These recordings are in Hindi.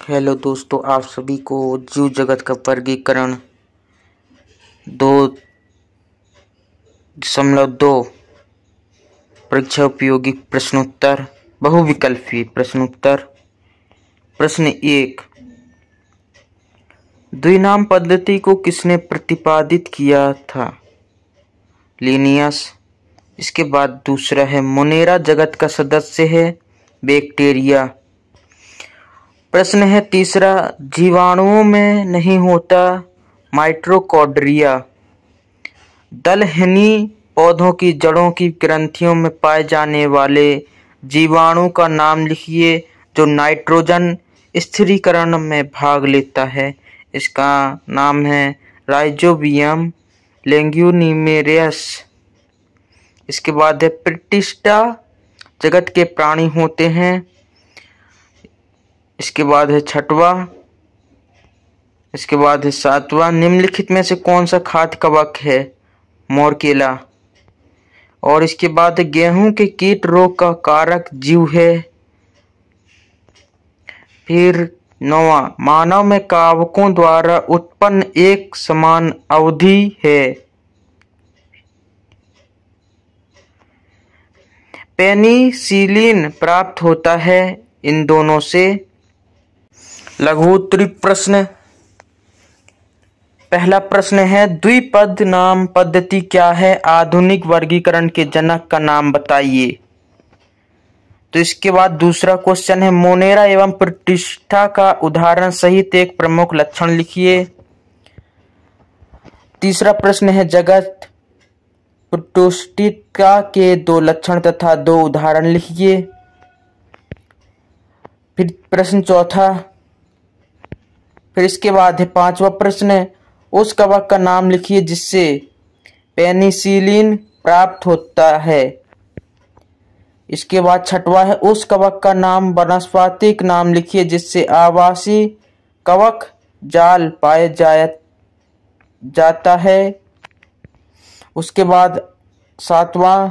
हेलो दोस्तों, आप सभी को जीव जगत का वर्गीकरण 2.2 परीक्षा उपयोगी प्रश्नोत्तर बहुविकल्पीय प्रश्नोत्तर। प्रश्न 1, द्विनाम पद्धति को किसने प्रतिपादित किया था? लिनियस। इसके बाद दूसरा है, मोनेरा जगत का सदस्य है बैक्टीरिया। प्रश्न है तीसरा, जीवाणुओं में नहीं होता माइटोकॉन्ड्रिया। दलहनी पौधों की जड़ों की ग्रंथियों में पाए जाने वाले जीवाणु का नाम लिखिए जो नाइट्रोजन स्थिरीकरण में भाग लेता है। इसका नाम है राइजोबियम लेग्यूमिनेरियस। इसके बाद है प्रतिष्ठा जगत के प्राणी होते हैं। इसके बाद है छठवा। इसके बाद है सातवां, निम्नलिखित में से कौन सा खाद्य कवक है? मोरकेला। और इसके बाद गेहूं के कीट रोग का कारक जीव है। फिर नौवां, मानव में कवकों द्वारा उत्पन्न एक समान अवधि है। पेनिसिलिन प्राप्त होता है इन दोनों से। लघु उत्तरीय प्रश्न। पहला प्रश्न है, द्विपद नाम पद्धति क्या है? आधुनिक वर्गीकरण के जनक का नाम बताइए। तो इसके बाद दूसरा क्वेश्चन है, मोनेरा एवं प्रतिष्ठा का उदाहरण सहित एक प्रमुख लक्षण लिखिए। तीसरा प्रश्न है, जगत प्रतिष्ठा के 2 लक्षण तथा 2 उदाहरण लिखिए। फिर प्रश्न चौथा। फिर इसके बाद है 5वां प्रश्न, उस कवक का नाम लिखिए जिससे पेनिसिलिन प्राप्त होता है। इसके बाद 6वां है, उस कवक का नाम वानस्पतिक नाम लिखिए जिससे आवासीय कवक जाल पाए जाता है। उसके बाद 7वां।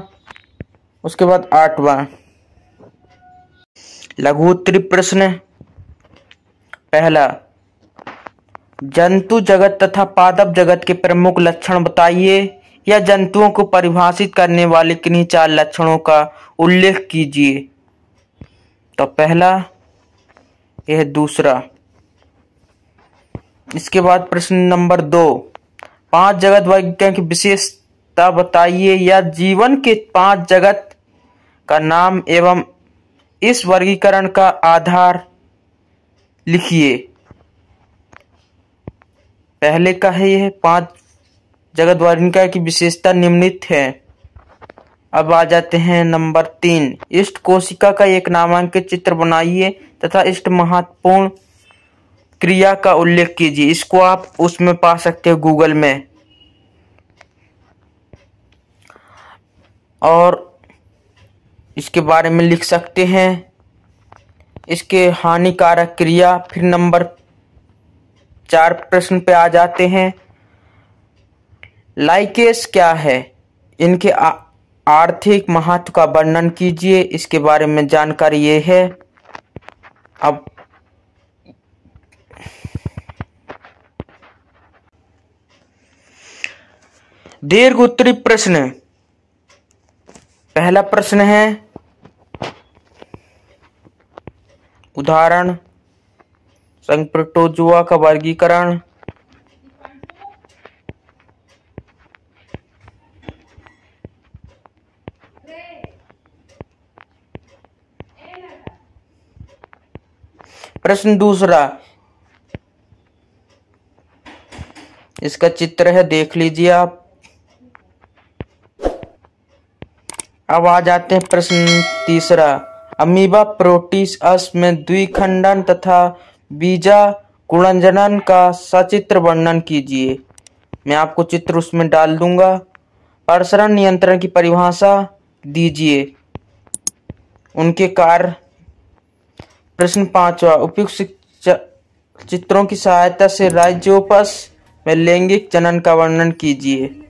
उसके बाद 8वां। लघु उत्तरीय प्रश्न। पहला, जंतु जगत तथा पादप जगत के प्रमुख लक्षण बताइए या जंतुओं को परिभाषित करने वाले किन्हीं 4 लक्षणों का उल्लेख कीजिए। तो पहला यह दूसरा। इसके बाद प्रश्न नंबर 2, 5 जगत वर्गीकरण की विशेषता बताइए या जीवन के 5 जगत का नाम एवं इस वर्गीकरण का आधार लिखिए। पहले का है यह 5 जगत वर्गीकरण की विशेषता निम्नलिखित है। अब आ जाते हैं नंबर 3, इष्ट कोशिका का एक नामांकित चित्र बनाइए तथा इष्ट महत्वपूर्ण क्रिया का उल्लेख कीजिए। इसको आप उसमें पा सकते हो गूगल में। और इसके बारे में लिख सकते हैं, इसके हानिकारक क्रिया। फिर नंबर 4 प्रश्न पे आ जाते हैं, लाइकेस क्या है? इनके आर्थिक महत्व का वर्णन कीजिए। इसके बारे में जानकारी ये है। अब दीर्घ उत्तरीय प्रश्न। पहला प्रश्न है, उदाहरण संघ प्रोटोजुआ का वर्गीकरण। प्रश्न दूसरा, इसका चित्र है, देख लीजिए आप। अब आ जाते हैं प्रश्न तीसरा, अमीबा प्रोटिसस में द्विखंडन तथा बीजा गुणनजनन का सचित्र वर्णन कीजिए। मैं आपको चित्र उसमें डाल दूंगा। प्रसरण नियंत्रण की परिभाषा दीजिए, उनके कार्य। प्रश्न 5वां, उपयुक्त चित्रों की सहायता से राइजोपस में लैंगिक जनन का वर्णन कीजिए।